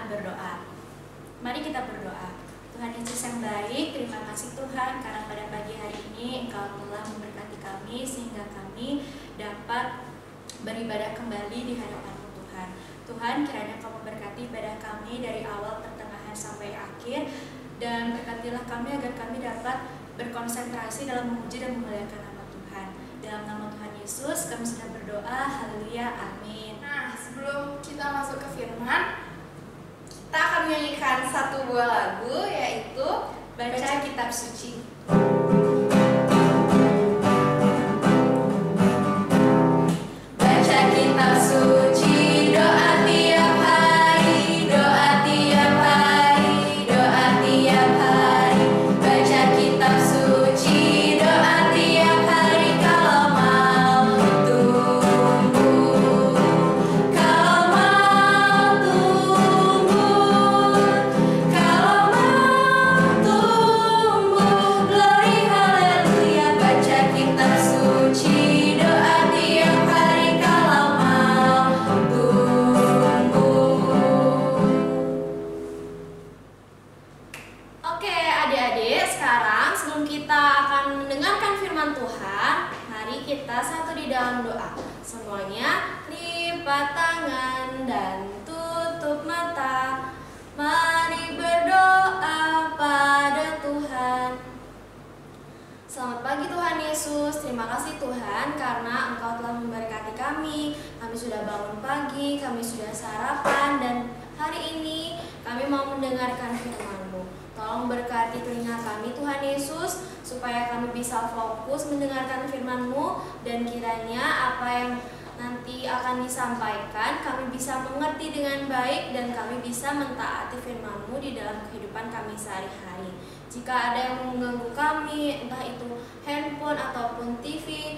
kita berdoa. Mari kita berdoa. Tuhan Yesus yang baik, terima kasih Tuhan karena pada pagi hari ini Engkau telah memberkati kami sehingga kami dapat beribadah kembali di hadapan-Mu Tuhan. Tuhan, kiranya Engkau memberkati ibadah kami dari awal, pertengahan sampai akhir, dan berkatilah kami agar kami dapat berkonsentrasi dalam memuji dan memuliakan nama Tuhan. Dalam nama Tuhan Yesus kami sudah berdoa. Haleluya, amin. Nah, sebelum kita masuk ke firman, kita akan menyanyikan satu buah lagu, yaitu Baca Kitab Suci. Baca kitab suci, doa tiap hari, doa tiap hari, doa tiap hari. Baca kitab suci, doa tiap hari kalau mau tumbuh, kalau mau tumbuh, kalau mau tumbuh. Glory haleluya. Baca kitab suci, doa tiap hari kalau mau tumbuh. Oke adik-adik, sekarang sebelum kita akan mendengarkan firman Tuhan, mari kita satu di dalam doa. Semuanya lipat tangan dan tutup mata. Mari berdoa pada Tuhan. Selamat pagi Tuhan Yesus, terima kasih Tuhan karena Engkau telah memberkati kami. Kami sudah bangun pagi, kami sudah sarapan, dan hari ini kami mau mendengarkan firman-Mu. Tolong berkati telinga kami Tuhan Yesus, supaya kami bisa fokus mendengarkan firman-Mu, dan kiranya apa yang nanti akan disampaikan kami bisa mengerti dengan baik, dan kami bisa mentaati firman-Mu di dalam kehidupan kami sehari-hari. Jika ada yang mengganggu kami, entah itu handphone ataupun TV,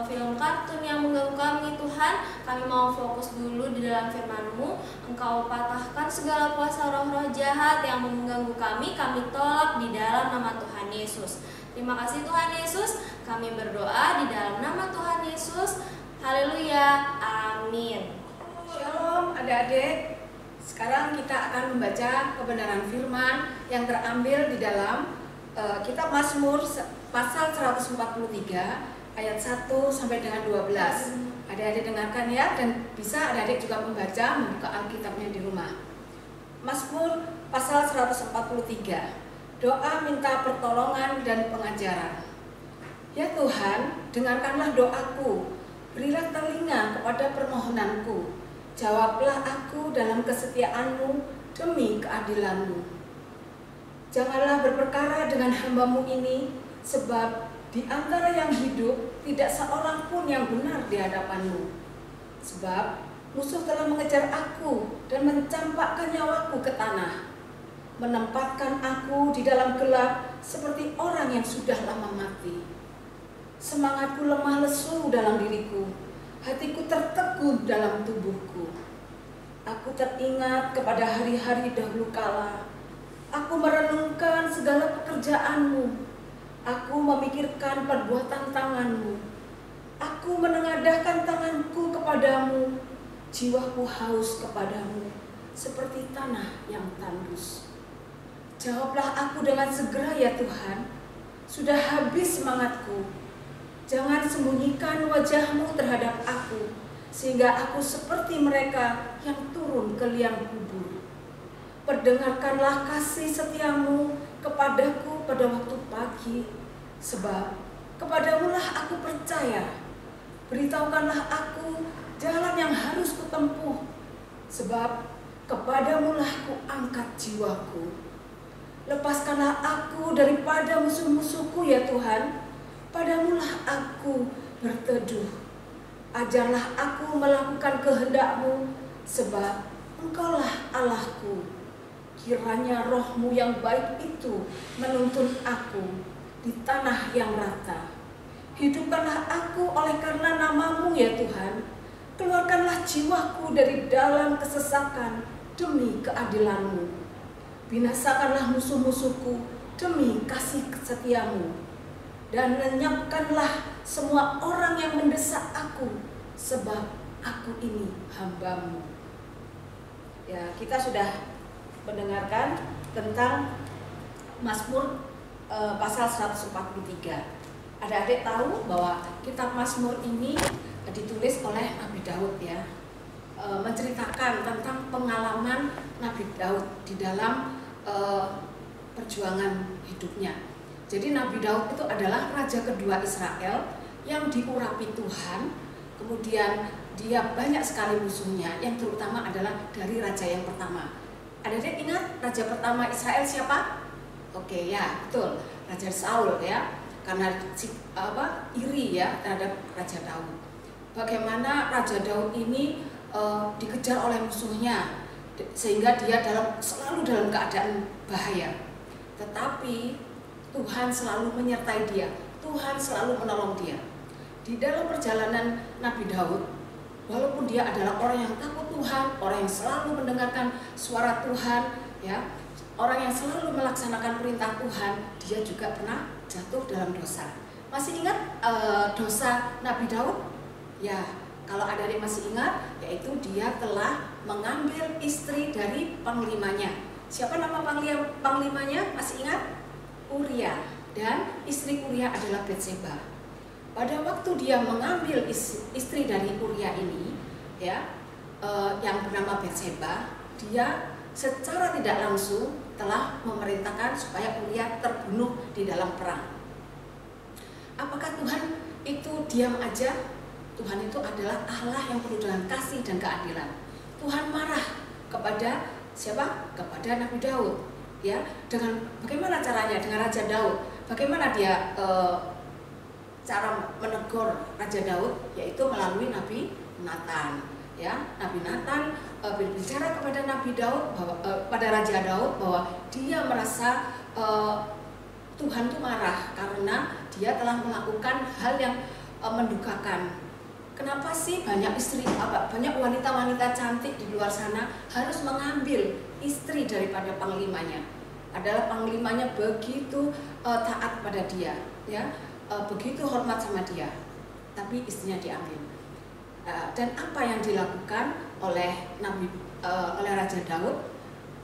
film kartun yang mengganggu kami, Tuhan, kami mau fokus dulu di dalam firman-Mu. Engkau patahkan segala kuasa roh-roh jahat yang mengganggu kami tolak di dalam nama Tuhan Yesus. Terima kasih Tuhan Yesus, kami berdoa di dalam nama Tuhan Yesus. Haleluya, amin. Shalom adik-adik. Sekarang kita akan membaca kebenaran firman yang terambil di dalam kitab Mazmur pasal 143 ayat 1 sampai dengan 12. Adik-adik dengarkan ya, dan bisa adik-adik juga membaca, membuka Alkitabnya di rumah. Mazmur pasal 143. Doa minta pertolongan dan pengajaran. Ya Tuhan, dengarkanlah doaku. Berilah telinga kepada permohonanku. Jawablah aku dalam kesetiaan-Mu demi keadilan-Mu. Janganlah berperkara dengan hamba-Mu ini, sebab di antara yang hidup tidak seorang pun yang benar di hadapan-Mu. Sebab musuh telah mengejar aku dan mencampakkan nyawaku ke tanah, menempatkan aku di dalam gelap seperti orang yang sudah lama mati. Semangatku lemah lesu dalam diriku, hatiku tertegun dalam tubuhku. Aku teringat kepada hari-hari dahulu kala. Aku merenungkan segala pekerjaan-Mu. Aku memikirkan perbuatan tangan-Mu. Aku menengadahkan tanganku kepadamu. Jiwaku haus kepadamu, seperti tanah yang tandus. Jawablah aku dengan segera ya Tuhan. Sudah habis semangatku. Jangan sembunyikan wajah-Mu terhadap aku, sehingga aku seperti mereka yang turun ke liang kubur. Perdengarkanlah kasih setia-Mu kepadaku pada waktu pagi, sebab kepadamu-lah aku percaya. Beritahukanlah aku jalan yang harus kutempuh, sebab kepadamu-lah ku angkat jiwaku. Lepaskanlah aku daripada musuh-musuhku ya Tuhan. Padamu-lah aku berteduh. Ajarlah aku melakukan kehendak-Mu, sebab Engkaulah Allahku. Kiranya roh-Mu yang baik itu menuntun aku di tanah yang rata. Hidupkanlah aku oleh karena nama-Mu ya Tuhan. Keluarkanlah jiwaku dari dalam kesesakan demi keadilan-Mu. Binasakanlah musuh-musuhku demi kasih setia-Mu. Dan lenyapkanlah semua orang yang mendesak aku, sebab aku ini hamba-Mu. Ya, kita sudah mendengarkan tentang Mazmur pasal 143. Adik-adik tahu bahwa kitab Mazmur ini ditulis oleh Nabi Daud ya, menceritakan tentang pengalaman Nabi Daud di dalam perjuangan hidupnya. Jadi Nabi Daud itu adalah raja kedua Israel yang diurapi Tuhan. Kemudian dia banyak sekali musuhnya, yang terutama adalah dari raja yang pertama. Adik-adik ingat raja pertama Israel siapa? Oke ya, betul, Raja Saul ya, karena iri ya terhadap Raja Daud. Bagaimana Raja Daud ini dikejar oleh musuhnya sehingga dia selalu dalam keadaan bahaya. Tetapi Tuhan selalu menyertai dia, Tuhan selalu menolong dia. Di dalam perjalanan Nabi Daud, walaupun dia adalah orang yang takut Tuhan, orang yang selalu mendengarkan suara Tuhan, ya, orang yang selalu melaksanakan perintah Tuhan, dia juga pernah jatuh dalam dosa. Masih ingat dosa Nabi Daud? Ya, kalau adik-adik masih ingat, yaitu dia telah mengambil istri dari panglimanya. Siapa nama panglimanya? Masih ingat? Uria. Dan istri Uria adalah Betseba. Pada waktu dia mengambil istri dari Uria ini, ya, yang bernama Betseba, dia secara tidak langsung telah memerintahkan supaya Uria terbunuh di dalam perang. Apakah Tuhan itu diam aja? Tuhan itu adalah Allah yang penuh dengan kasih dan keadilan. Tuhan marah kepada siapa? Kepada Nabi Daud. Ya, dengan bagaimana caranya? Dengan Raja Daud. Bagaimana dia cara menegur Raja Daud, yaitu melalui Nabi Nathan. Ya, Nabi Nathan berbicara kepada Nabi Daud pada Raja Daud bahwa dia merasa Tuhan itu marah karena dia telah melakukan hal yang mendukakan. Kenapa sih banyak banyak wanita-wanita cantik di luar sana harus mengambil istri daripada panglimanya? Adalah panglimanya begitu taat pada dia, ya. Begitu hormat sama dia, tapi istrinya diambil. Dan apa yang dilakukan oleh Raja Daud?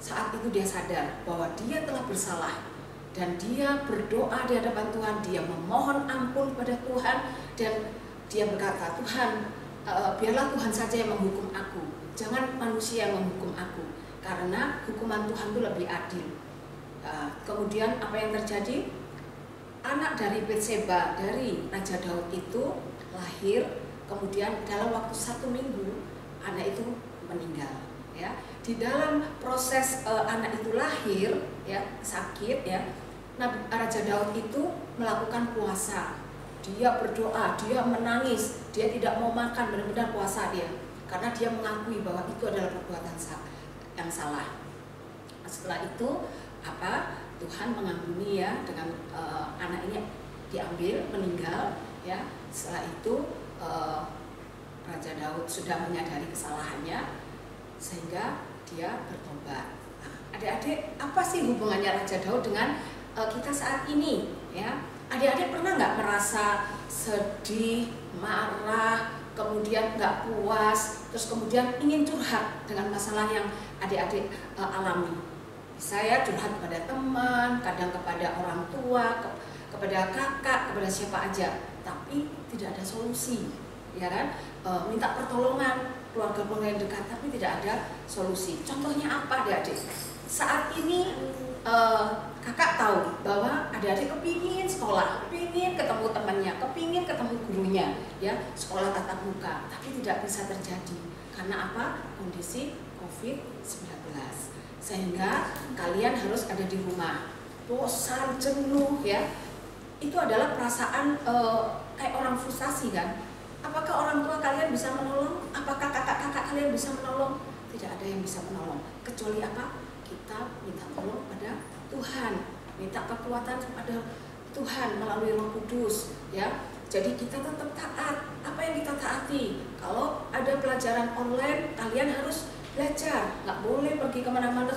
Saat itu dia sadar bahwa dia telah bersalah dan dia berdoa di hadapan Tuhan. Dia memohon ampun pada Tuhan dan dia berkata, Tuhan, biarlah Tuhan saja yang menghukum aku, jangan manusia yang menghukum aku, karena hukuman Tuhan itu lebih adil. Kemudian apa yang terjadi? Anak dari Betseba dari Raja Daud itu lahir, kemudian dalam waktu 1 minggu anak itu meninggal. Ya, di dalam proses anak itu lahir, ya, sakit, ya, Raja Daud itu melakukan puasa. Dia berdoa, dia menangis, dia tidak mau makan, benar-benar puasa dia, karena dia mengakui bahwa itu adalah perbuatan yang salah. Setelah itu Tuhan mengampuni ya, dengan anak ini diambil, meninggal ya. Setelah itu Raja Daud sudah menyadari kesalahannya sehingga dia bertobat. Adik-adik, apa sih hubungannya Raja Daud dengan kita saat ini ya? Adik-adik pernah nggak merasa sedih, marah, kemudian nggak puas, terus kemudian ingin curhat dengan masalah yang adik-adik alami? Saya curhat kepada teman, kadang kepada orang tua, kepada kakak, kepada siapa aja, tapi tidak ada solusi, ya kan? Minta pertolongan keluarga-keluarga yang dekat, tapi tidak ada solusi. Contohnya apa, adik-adik? Saat ini kakak tahu bahwa adik-adik kepingin sekolah, kepingin ketemu temannya, kepingin ketemu gurunya, ya, sekolah tatap muka, tapi tidak bisa terjadi karena apa? Kondisi COVID-19. Sehingga kalian harus ada di rumah, bosan, jenuh ya. Itu adalah perasaan kayak orang frustasi kan. Apakah orang tua kalian bisa menolong? Apakah kakak-kakak kalian bisa menolong? Tidak ada yang bisa menolong. Kecuali apa? Kita minta tolong pada Tuhan, minta kekuatan kepada Tuhan melalui Roh Kudus ya. Jadi kita tetap taat. Apa yang kita taati? Kalau ada pelajaran online, kalian harus belajar, nggak boleh pergi kemana-mana,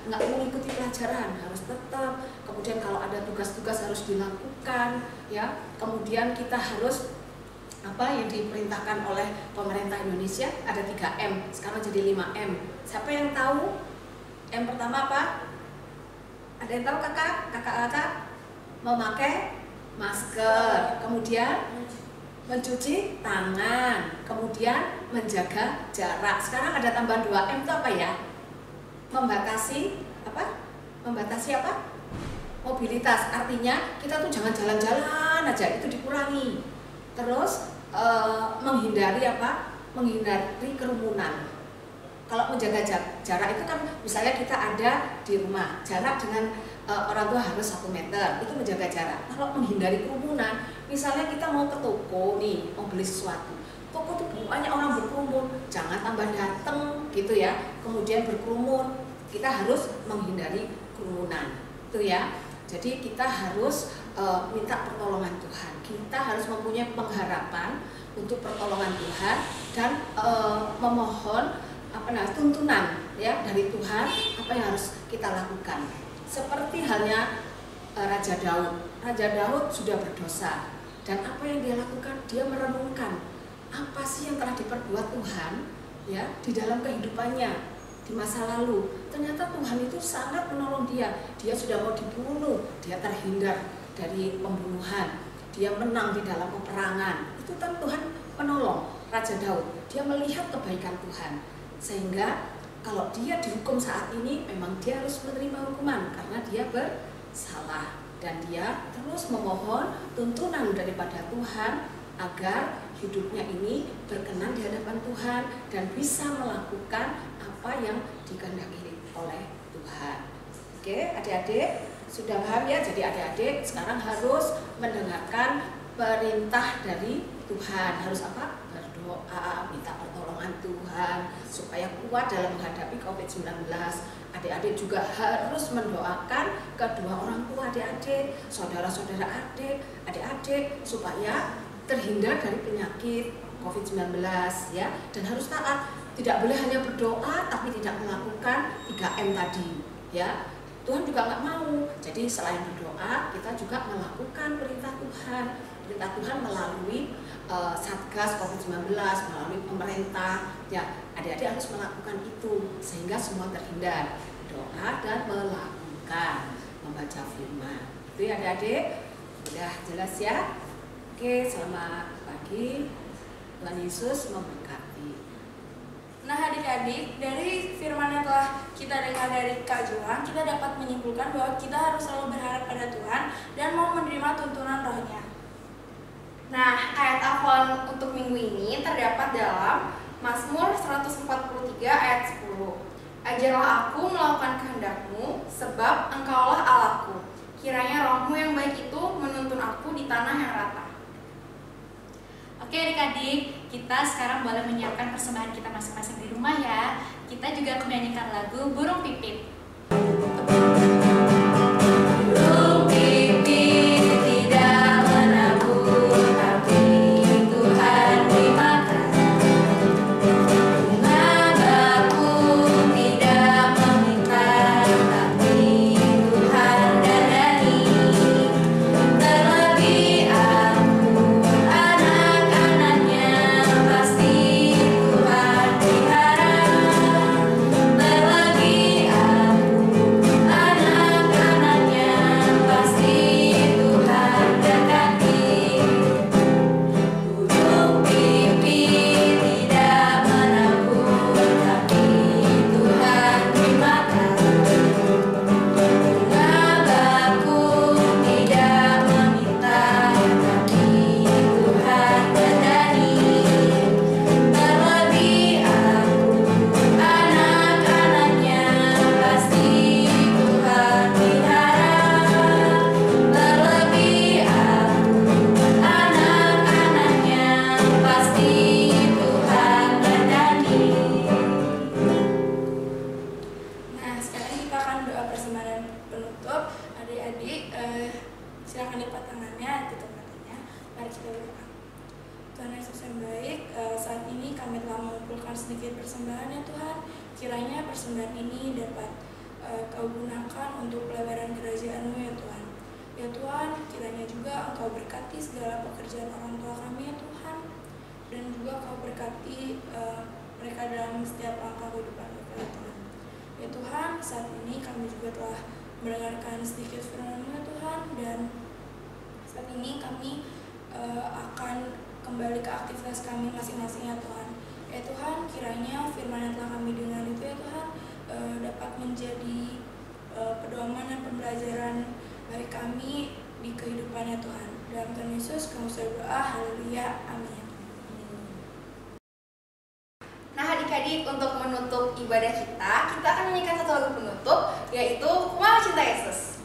nggak mengikuti pelajaran, harus tetap. Kemudian kalau ada tugas-tugas harus dilakukan, ya. Kemudian kita harus apa yang diperintahkan oleh pemerintah Indonesia, ada 3M, sekarang jadi 5M. Siapa yang tahu? Yang pertama apa? Ada yang tahu kakak? Memakai masker, kemudian mencuci tangan, kemudian menjaga jarak. Sekarang ada tambahan 2M itu apa ya? Membatasi apa? Mobilitas. Artinya kita tuh jangan jalan-jalan aja, itu dikurangi. Terus menghindari apa? Menghindari kerumunan. Kalau menjaga jarak itu kan misalnya kita ada di rumah, jarak dengan orang tua harus 1 meter, itu menjaga jarak. Kalau menghindari kerumunan, misalnya kita mau ke toko nih, mau beli sesuatu, toko tuh banyak orang berkerumun, jangan tambah dateng gitu ya, kemudian berkerumun, kita harus menghindari kerumunan, itu ya. Jadi kita harus minta pertolongan Tuhan, kita harus mempunyai pengharapan untuk pertolongan Tuhan dan memohon tuntunan ya dari Tuhan apa yang harus kita lakukan. Seperti halnya Raja Daud. Raja Daud sudah berdosa dan apa yang dia lakukan? Dia merenungkan apa sih yang telah diperbuat Tuhan ya di dalam kehidupannya di masa lalu. Ternyata Tuhan itu sangat menolong dia. Dia sudah mau dibunuh, dia terhindar dari pembunuhan. Dia menang di dalam peperangan. Itu kan Tuhan menolong Raja Daud. Dia melihat kebaikan Tuhan. Sehingga kalau dia dihukum saat ini memang dia harus menerima hukuman karena dia bersalah dan dia terus memohon tuntunan daripada Tuhan agar hidupnya ini berkenan di hadapan Tuhan dan bisa melakukan apa yang dikehendaki oleh Tuhan. Oke, adik-adik sudah paham ya? Jadi adik-adik sekarang harus mendengarkan perintah dari Tuhan. Harus apa? Berdoa, minta pertolongan Tuhan supaya kuat dalam menghadapi COVID-19. Adik-adik juga harus mendoakan kedua orang tua adik-adik, saudara-saudara adik-adik supaya terhindar dari penyakit COVID-19 ya. Dan harus taat, tidak boleh hanya berdoa tapi tidak melakukan 3M tadi ya. Tuhan juga nggak mau. Jadi selain berdoa, kita juga melakukan perintah Tuhan. Perintah Tuhan melalui Satgas COVID-19, melalui pemerintah. Ya, adik-adik harus melakukan itu sehingga semua terhindar. Doa dan melakukan membaca firman. Itu ya adik-adik. Sudah jelas ya? Oke, selamat pagi. Tuhan Yesus memberkati. Nah adik-adik, dari firman yang telah kita dengar dari Kak Joan, kita dapat menyimpulkan bahwa kita harus selalu berharap pada Tuhan dan mau menerima tuntunan Roh-Nya. Nah, ayat hafalan untuk minggu ini terdapat dalam Mazmur 143 ayat 10. Ajarlah aku melakukan kehendak-Mu, sebab Engkaulah Allahku. Kiranya Roh-Mu yang baik itu menuntun aku di tanah yang rata. Oke adik-adik, kita sekarang boleh menyiapkan persembahan kita masing-masing di rumah ya. Kita juga akan menyanyikan lagu Burung Pipit. Burung pipit tidak menabur, tapi Tuhan beri makan. Bunga bakung tidak meminta, tapi Tuhan dandani. Terlebih aku, anak-anaknya, pasti Tuhan pelihara. Terlebih aku, anak-anaknya, pasti Tuhan berkati. Burung pipit tidak menabur, tapi Tuhan beri makan. Bunga bakung tidak meminta, tapi Tuhan dandani. Terlebih aku, anak-anaknya, pasti Tuhan pelihara. Terlebih aku, anak-anaknya, pasti Tuhan dandani. Nah, sekarang kita akan doa persembahan penutup. Adik-adik, silakan lipat tangannya, tutup matanya. Mari kita berdoa. Tuhan Yesus yang baik, saat ini kami telah mengumpulkan sedikit persembahan ya Tuhan. Kiranya persembahan ini dapat Kau gunakan untuk pelebaran kerajaan-Mu ya Tuhan. Ya Tuhan, kiranya juga Engkau berkati segala pekerjaan orang tua kami ya Tuhan. Dan juga Kau berkati mereka dalam setiap langkah kehidupan mereka ya Tuhan. Ya Tuhan, saat ini kami juga telah mendengarkan sedikit firman-Mu ya Tuhan, dan saat ini kami akan kembali ke aktivitas kami masing-masing ya Tuhan. Ya Tuhan, kiranya firman yang telah kami dengar itu ya Tuhan dapat menjadi pedoman dan pembelajaran bagi kami di kehidupan ya Tuhan. Dalam Tuhan Yesus kami berdoa, haleluya, amin. Nah adik-adik, untuk menutup ibadah kita akan menyanyikan satu lagu penutup, yaitu Kumaha Cinta Yesus.